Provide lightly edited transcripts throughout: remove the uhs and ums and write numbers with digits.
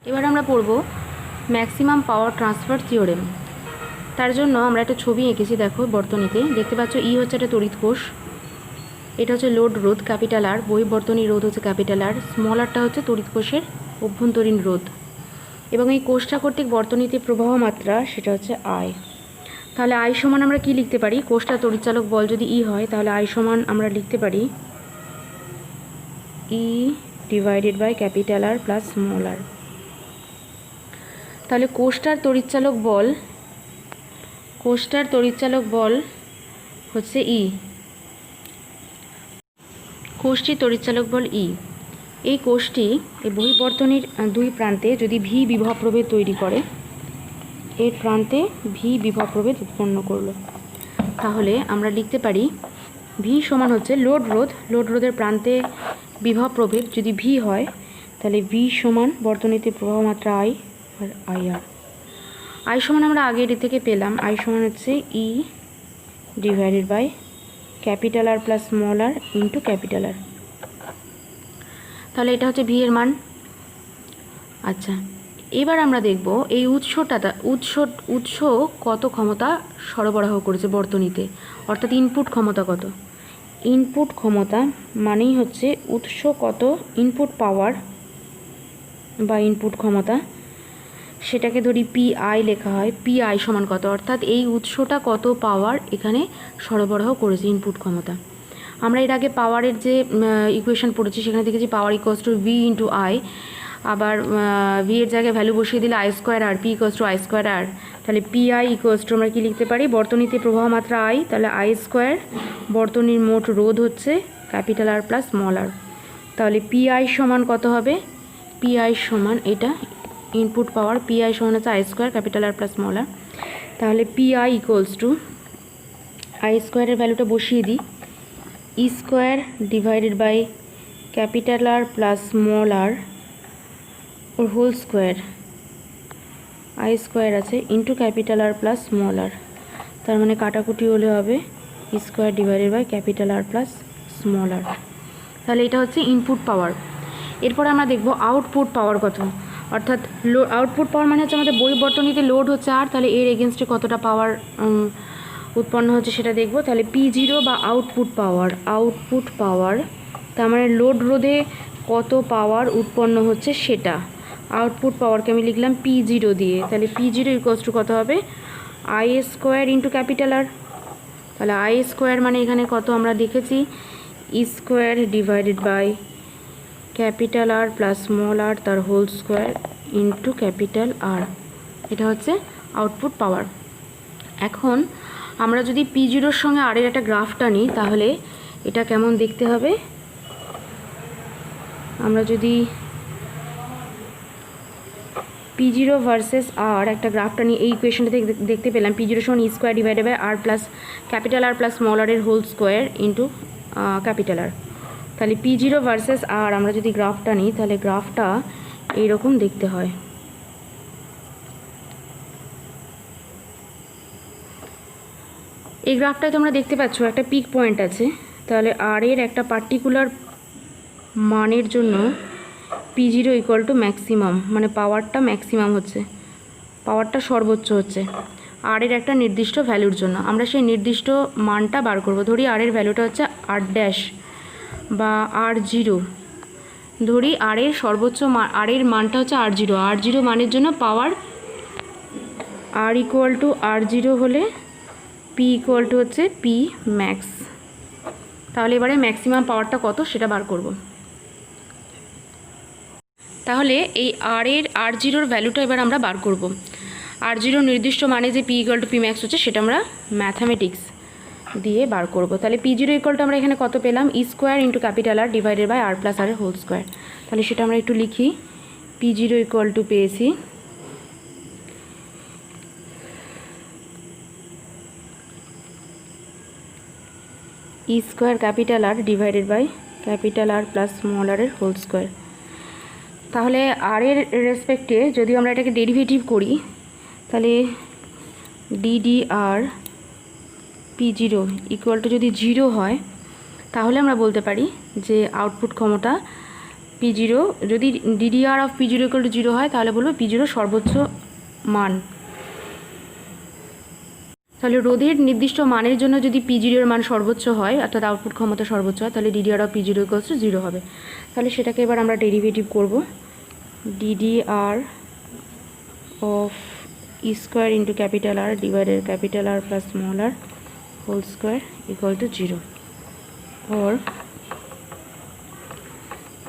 এবার আমরা পড়ব ম্যাক্সিমাম পাওয়ার ট্রান্সফার থিওরেম। তার জন্য আমরা একটা ছবি এঁকেছি, দেখো বর্তনীতে দেখতে পাচ্ছ ই হচ্ছে একটা তড়িৎ কোষ, এটা হচ্ছে লোড রোধ ক্যাপিটাল আর, বহির্বর্তনী রোধ হচ্ছে ক্যাপিটাল আর, স্মল আরটা হচ্ছে তড়িৎ কোষের অভ্যন্তরীণ রোধ, এবং এই কোষটা কর্তৃক বর্তনীতে প্রবাহ মাত্রা সেটা হচ্ছে আই। তাহলে আই সমান আমরা কি লিখতে পারি? কোষটা তড়িৎচালক বল যদি ই হয় তাহলে আই সমান আমরা লিখতে পারি E divided by capital R plus small R. তাহলে কোষটার তড়িৎচালক বল হচ্ছে ই, কোষটির তড়িৎচালক বল ই। এই কোষটি এই বহির্বর্তনীর দুই প্রান্তে যদি ভি বিভব প্রভেদ তৈরি করে, এর প্রান্তে ভি বিভব প্রভেদ উৎপন্ন করলো, তাহলে আমরা লিখতে পারি ভি সমান হচ্ছে লোড রোধের প্রান্তে বিভব প্রভেদ যদি ভি হয় তাহলে ভি সমান বর্তনীতে প্রবাহ মাত্রা I R I R. I সমান আমরা আগে এটি থেকে পেলাম, আই সমান হচ্ছে E divided by capital R plus small R into capital R. তাহলে এটা হচ্ছে ভি এর মান। আচ্ছা, এবার আমরা দেখব এই উৎস কত ক্ষমতা সরবরাহ করেছে বর্তনীতে, অর্থাৎ ইনপুট ক্ষমতা কত। ইনপুট ক্ষমতা মানেই হচ্ছে উৎস কত ইনপুট পাওয়ার বা ইনপুট ক্ষমতা, সেটাকে ধরি পি আই লেখা হয়। পি আই সমান কত, অর্থাৎ এই উৎসটা কত পাওয়ার এখানে সরবরাহ করেছে ইনপুট ক্ষমতা। আমরা এর আগে পাওয়ারের যে ইকুয়েশন পড়েছি সেখানে দেখেছি power equals to V into I, আবার ভি এর জায়গায় ভ্যালু বসিয়ে দিলে I square R, P equals to I square R. তাহলে পি আই ইকুয়ালস টু আমরা কী লিখতে পারি? বর্তনীতে প্রবাহ মাত্রা আই, তাহলে আই স্কোয়ার, বর্তনীর মোট রোধ হচ্ছে capital R plus small R. তাহলে পি আই সমান কত হবে? পি আই সমান এটা ইনপুট পাওয়ার, পি আই সমান হচ্ছে I square capital R plus small R. তাহলে P I equals to I স্কোয়ারের ভ্যালুটা বসিয়ে দিই, E square divided by capital R plus small R ওর হোল স্কোয়ার, আই স্কোয়ার আছে into capital R plus small R. তার মানে কাটাকুটি হলে হবে E square divided by capital R plus small R. তাহলে এটা হচ্ছে ইনপুট পাওয়ার। এরপর আমরা দেখব আউটপুট পাওয়ার কত, অর্থাৎ আউটপুট পাওয়ার মানে হচ্ছে আমাদের বহির্বর্তনীতে লোড হচ্ছে আর, তাহলে এর এগেনস্টে কতটা পাওয়ার উৎপন্ন হচ্ছে সেটা দেখব। তাহলে পি জিরো বা আউটপুট পাওয়ার তার মানে লোড রোধে কত পাওয়ার উৎপন্ন হচ্ছে সেটা। আউটপুট পাওয়ারকে আমি লিখলাম পি জিরো দিয়ে, তাহলে পি জিরো ইকুয়ালস টু কত হবে? I square into capital R. তাহলে আই স্কোয়ার মানে এখানে কত আমরা দেখেছি E square divided by capital R plus small R তার whole square into capital R. এটা হচ্ছে আউটপুট পাওয়ার। এখন আমরা যদি পি জিরোর সঙ্গে আরের একটা গ্রাফটা নিই তাহলে এটা কেমন দেখতে হবে? আমরা যদি পি জিরো ভার্সেস আর একটা গ্রাফটা নিই, এই ইকুয়েশনটা দেখতে পেলাম পি জিরো সমান E square divided by R plus capital R plus small আরের whole square into capital R. তাহলে পি জিরো ভার্সেস আর আমরা যদি গ্রাফটা নিই তাহলে গ্রাফটা এইরকম দেখতে হয়। এই গ্রাফটায় তোমরা দেখতে পাচ্ছ একটা পিক পয়েন্ট আছে, তাহলে আর এর একটা পার্টিকুলার মানের জন্য P zero equal two maximum, মানে পাওয়ারটা ম্যাক্সিমাম হচ্ছে, পাওয়ারটা সর্বোচ্চ হচ্ছে আর এর একটা নির্দিষ্ট ভ্যালুর জন্য। আমরা সেই নির্দিষ্ট মানটা বার করব। ধরি আর এর ভ্যালুটা হচ্ছে আর ড্যাশ বা আর জিরো, ধরি আর এর সর্বোচ্চ আর এর মানটা হচ্ছে আর জিরো মানের জন্য পাওয়ার আর ইকুয়াল টু আর জিরো হলে পি ইকুয়াল টু হচ্ছে পি ম্যাক্স। তাহলে এবারে ম্যাক্সিমাম পাওয়ারটা কত সেটা বার করব। তাহলে এই আর জিরোর ভ্যালুটা এবার আমরা বার করব। আর জিরো নির্দিষ্ট মানে যে P equal to P max হচ্ছে সেটা আমরা ম্যাথামেটিক্স দিয়ে বার করব। তাহলে পি জিরো ইকুয়াল টু আমরা এখানে কত পেলাম? E square into capital R divided by R plus R whole square. তাহলে সেটা আমরা একটু লিখি, পি জিরো ইকুয়াল টু পেয়েছি E square capital R divided by capital R plus small আরের হোল স্কোয়ার। তাহলে আর এর রেসপেক্টে যদি আমরা এটাকে ডেরিভেটিভ করি তাহলে D D R P zero equal to যদি জিরো হয় তাহলে আমরা বলতে পারি যে আউটপুট ক্ষমতা P0 যদি DDR of P0 equal to 0 হয় তাহলে বলবো P0 সর্বোচ্চ মান। তাহলে রোধের নির্দিষ্ট মানের জন্য যদি P0 এর মান সর্বোচ্চ হয় অর্থাৎ আউটপুট ক্ষমতা সর্বোচ্চ হয় তাহলে DDR of P0 equal to 0 হবে। তাহলে সেটাকে এবার আমরা ডেরিভেটিভ করব। DDR of E square into capital R divided capital R plus small r whole square equal to 0, or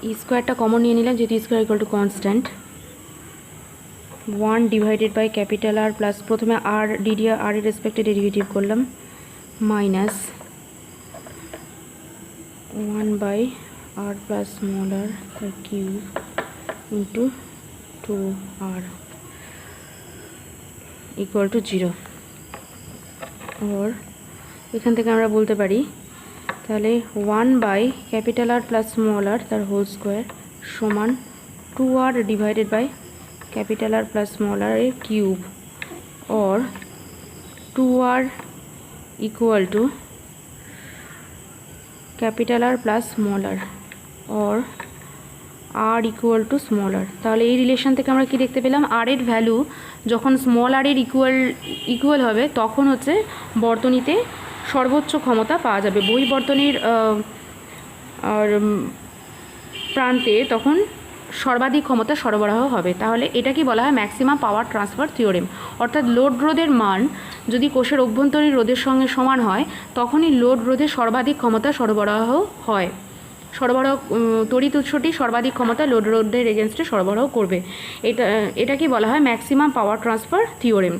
E স্কোয়ারটা কমন নিয়ে নিলাম যেহেতু E square equal to constant, 1 divided by capital R plus প্রথমে R DDR R এর রেসপেক্টে derivative করলাম minus 1 by R plus small r তার cube into 2R equal to 0, or এখান থেকে আমরা বলতে পারি তাহলে 1 by capital R plus small r তার হোল স্কোয়ার সমান 2R divided by capital R plus small r এর cube, or 2R equal to capital R plus small r, or R equal to small r। তাহলে এই relation থেকে আমরা কি দেখতে পেলাম, R এর ভ্যালু যখন স্মল r এর ইকুয়াল হবে তখন হচ্ছে বর্তনীতে সর্বোচ্চ ক্ষমতা পাওয়া যাবে, বহির্বর্তনীর প্রান্তে তখন সর্বাধিক ক্ষমতা সরবরাহ হবে। তাহলে এটা কি বলা হয় ম্যাক্সিমাম পাওয়ার ট্রান্সফার থিওরেম। অর্থাৎ লোড রোধের মান যদি কোষের অভ্যন্তরীণ রোধের সঙ্গে সমান হয় তখনই লোড রোধে সর্বাধিক ক্ষমতা সরবরাহ হয়। তড়িৎ উৎসটি সর্বাধিক ক্ষমতা লোড রোধের এগেনস্টে সরবরাহ করবে। এটা কি বলা হয় ম্যাক্সিমাম পাওয়ার ট্রান্সফার থিওরেম।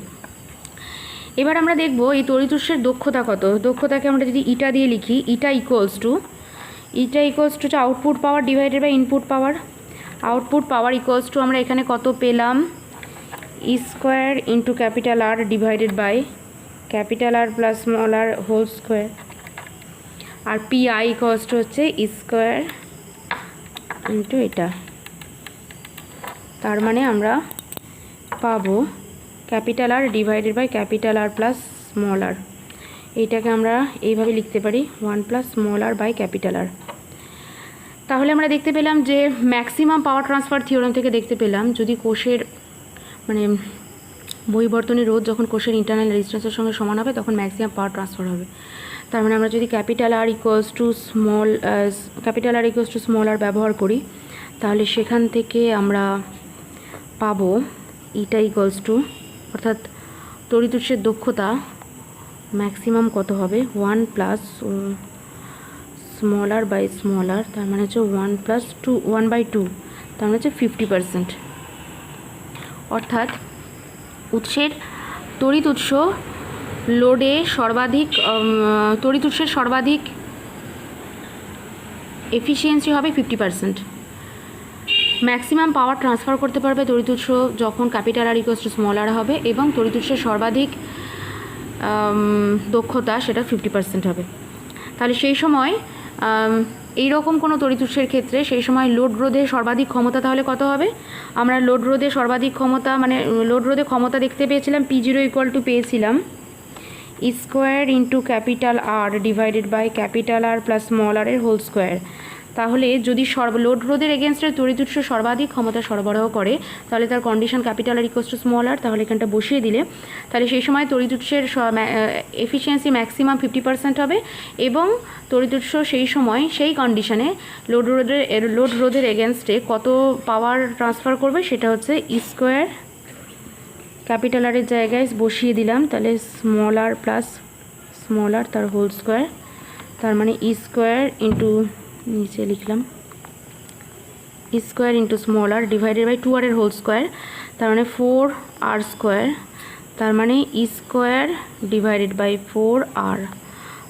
এবার আমরা দেখব এই তড়িৎ উৎসের দক্ষতা কত। দক্ষতাকে আমরা যদি ইটা দিয়ে লিখি, eta equals to output power divided by input power. Output power equals to আমরা এখানে কত পেলাম, E square into capital R divided by capital R plus small r whole square, আর PI ইকুয়ালস টু হচ্ছে E square into এটা। তার মানে আমরা পাবো capital R divided by capital R plus small r। এইটাকে আমরা এইভাবে লিখতে পারি 1 plus small r by capital R। তাহলে আমরা দেখতে পেলাম যে ম্যাক্সিমাম পাওয়ার ট্রান্সফার থিওরেম থেকে দেখতে পেলাম যদি কোষের মানে বহির্বর্তনী রোধ যখন কোষের ইন্টারনাল রেজিস্ট্যান্সের সঙ্গে সমান হবে তখন ম্যাক্সিমাম পাওয়ার ট্রান্সফার হবে। তার মানে আমরা যদি capital R equals to small r ব্যবহার করি তাহলে সেখান থেকে আমরা পাবো ইটা ইকুয়ালস টু, অর্থাৎ তড়িৎ উৎসের দক্ষতা ম্যাক্সিমাম কত হবে 1 plus small r by small r, তার মানে হচ্ছে 1/2, তার মানে হচ্ছে 50%। অর্থাৎ উৎসের তড়িৎ উৎস লোডে সর্বাধিক তড়িৎ উৎসের সর্বাধিক এফিসিয়েন্সি হবে 50%। ম্যাক্সিমাম পাওয়ার ট্রান্সফার করতে পারবে তড়িৎ উৎস যখন capital R equals to small r হবে, এবং তড়িৎ উৎসের সর্বাধিক দক্ষতা সেটা 50% হবে। তাহলে সেই সময় এই রকম কোনো তড়িৎ উৎসের ক্ষেত্রে সেই সময় লোড রোধের সর্বাধিক ক্ষমতা তাহলে কত হবে, আমরা লোড রোধে সর্বাধিক ক্ষমতা মানে লোড রোধে ক্ষমতা দেখতে পেয়েছিলাম P0 ইকুয়াল টু পেয়েছিলাম E square into capital R divided by capital R plus small r এর হোল স্কোয়ার। তাহলে যদি লোড রোধের এগেনস্টে তড়িৎ উৎস সর্বাধিক ক্ষমতা সরবরাহ করে তাহলে তার condition capital R equals to small r, তাহলে এখানটা বসিয়ে দিলে তাহলে সেই সময় তড়িৎ উৎসের এফিসিয়েন্সি ম্যাক্সিমাম 50% হবে, এবং তড়িৎ উৎস সেই সময় সেই কন্ডিশনে লোড রোধের এগেনস্টে কত পাওয়ার ট্রান্সফার করবে সেটা হচ্ছে E স্কোয়ার ক্যাপিটাল R এর জায়গায় বসিয়ে দিলাম, তাহলে small r plus small r তার হোল স্কোয়ার, তার মানে E স্কোয়ার ইন্টু নিচে লিখলাম E square into small r divided by 2R এর হোল স্কোয়ার, তার মানে 4R স্কোয়ার, তার মানে E square divided by 4R।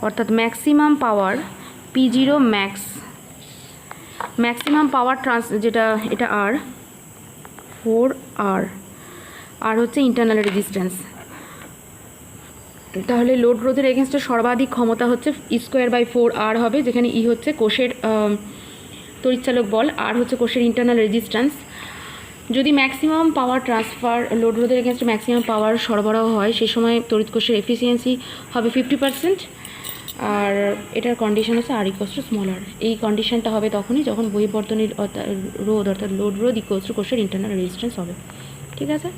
অর্থাৎ maximum power P0 maximum power যেটা এটা R 4R, আর হচ্ছে ইন্টারনাল রেজিস্ট্যান্স। তাহলে লোড রোধের এগেনস্টে সর্বাধিক ক্ষমতা হচ্ছে E স্কোয়ার বাই 4R হবে, যেখানে E হচ্ছে কোষের তড়িৎচালক বল, আর হচ্ছে কোষের ইন্টারনাল রেজিস্ট্যান্স। যদি ম্যাক্সিমাম পাওয়ার ট্রান্সফার লোড রোধের এগেনস্টে ম্যাক্সিমাম পাওয়ার সরবরাহ হয় সেই সময় তড়িৎ কোষের এফিসিয়েন্সি হবে 50%। আর এটার কন্ডিশন হচ্ছে আর ইকোয়াস টু স্মল আর। এই কন্ডিশনটা হবে তখনই যখন বহিবর্তনীর রোধ অর্থাৎ লোড রোধ ইকোয়াস টু কোষের ইন্টারনাল রেজিস্ট্যান্স হবে। ঠিক আছে।